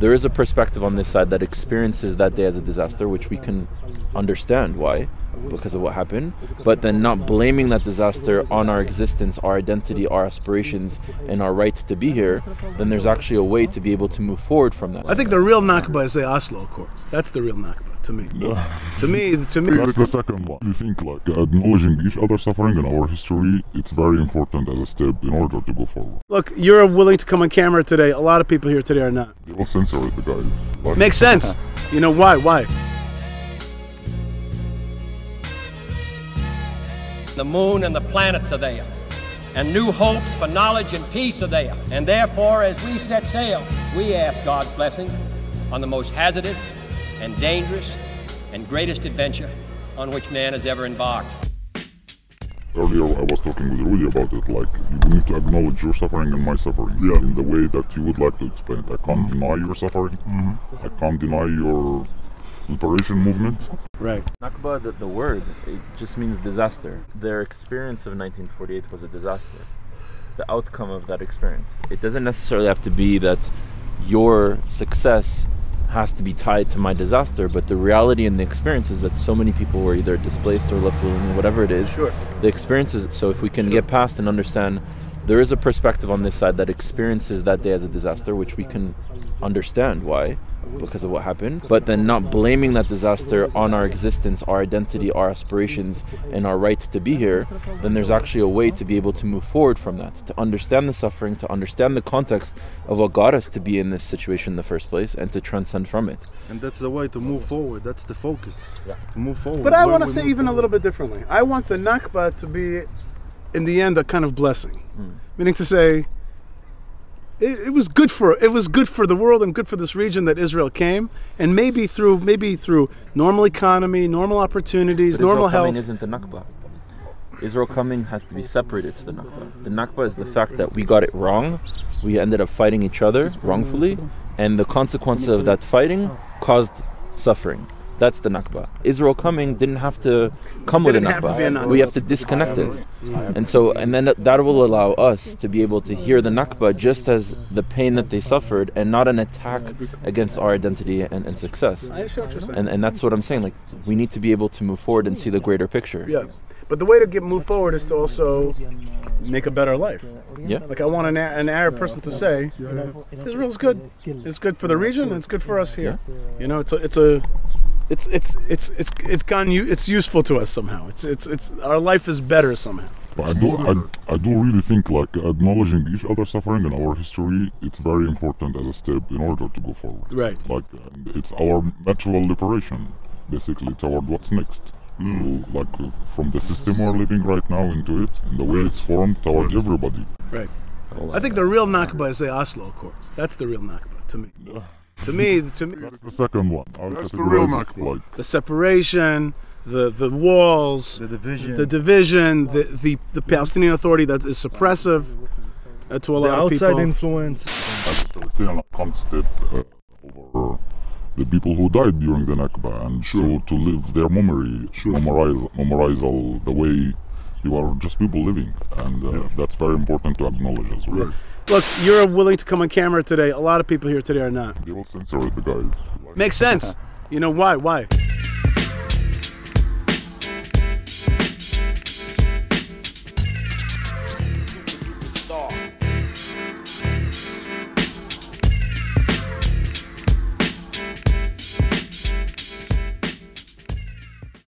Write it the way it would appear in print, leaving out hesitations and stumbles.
there is a perspective on this side that experiences that day as a disaster, which we can understand why, because of what happened, but then not blaming that disaster on our existence, our identity, our aspirations, and our right to be here, then there's actually a way to be able to move forward from that. I think the real Nakba is the Oslo Accords. That's the real Nakba, to me. To me. That's the second one. You think like acknowledging each other's suffering in our history, it's very important as a step in order to go forward. Look, you're willing to come on camera today. A lot of people here today are not. They will censor it, the guys. Like, Makes sense. You know why? Why? The moon and the planets are there, and new hopes for knowledge and peace are there. And therefore, as we set sail, we ask God's blessing on the most hazardous and dangerous and greatest adventure on which man has ever embarked. Earlier I was talking with Rudy about it, like you need to acknowledge your suffering and my suffering in the way that you would like to explain it. I can't deny your suffering, I can't deny your liberation movement. Right. Nakba, the word, it just means disaster. Their experience of 1948 was a disaster. The outcome of that experience. It doesn't necessarily have to be that your success has to be tied to my disaster, but the reality and the experience is that so many people were either displaced or left alone, whatever it is. Sure. The experiences, so if we can get past and understand, there is a perspective on this side that experiences that day as a disaster, which we can understand why, because of what happened, but then not blaming that disaster on our existence, our identity, our aspirations, and our right to be here, then there's actually a way to be able to move forward from that, to understand the suffering, to understand the context of what got us to be in this situation in the first place, and to transcend from it. And that's the way to move forward. That's the focus. To move forward. But I want to say even a little bit differently. I want the Nakba to be, in the end, a kind of blessing. Meaning to say, it was good for the world and good for this region that Israel came, and maybe through normal economy, normal opportunities, normal health. Israel coming isn't the Nakba. Israel coming has to be separated to the Nakba. The Nakba is the fact that we got it wrong. We ended up fighting each other wrongfully, and the consequences of that fighting caused suffering. That's the Nakba. Israel coming didn't have to come with a Nakba. We have to disconnect it. And then that will allow us to be able to hear the Nakba just as the pain that they suffered, and not an attack against our identity and success. And that's what I'm saying. Like, we need to be able to move forward and see the greater picture. Yeah. But the way to move forward is to also make a better life. Yeah. Like, I want an Arab person to say, Israel's good. It's good for the region, and it's good for us here. Yeah. You know, it's useful to us somehow. It's our life is better somehow. But I do really think like acknowledging each other's suffering in our history, it's very important as a step in order to go forward. Right. Like it's our natural liberation, basically, toward what's next. Like from the system we're living right now into it, and the way it's formed toward everybody. Right. I think the real Nakba is the Oslo Accords. That's the real Nakba, to me. To me. That's the second one. That's the real Nakba. The separation, the walls, the division, the Palestinian Authority that is suppressive to a lot of people. Outside influence. As Palestinian constant over the people who died during the Nakba, and to live their memory, memorize all the way you are just people living, and that's very important to acknowledge as well. Right. Look, you're willing to come on camera today. A lot of people here today are not. They will censor it, the guys. Makes sense. You know why? Why?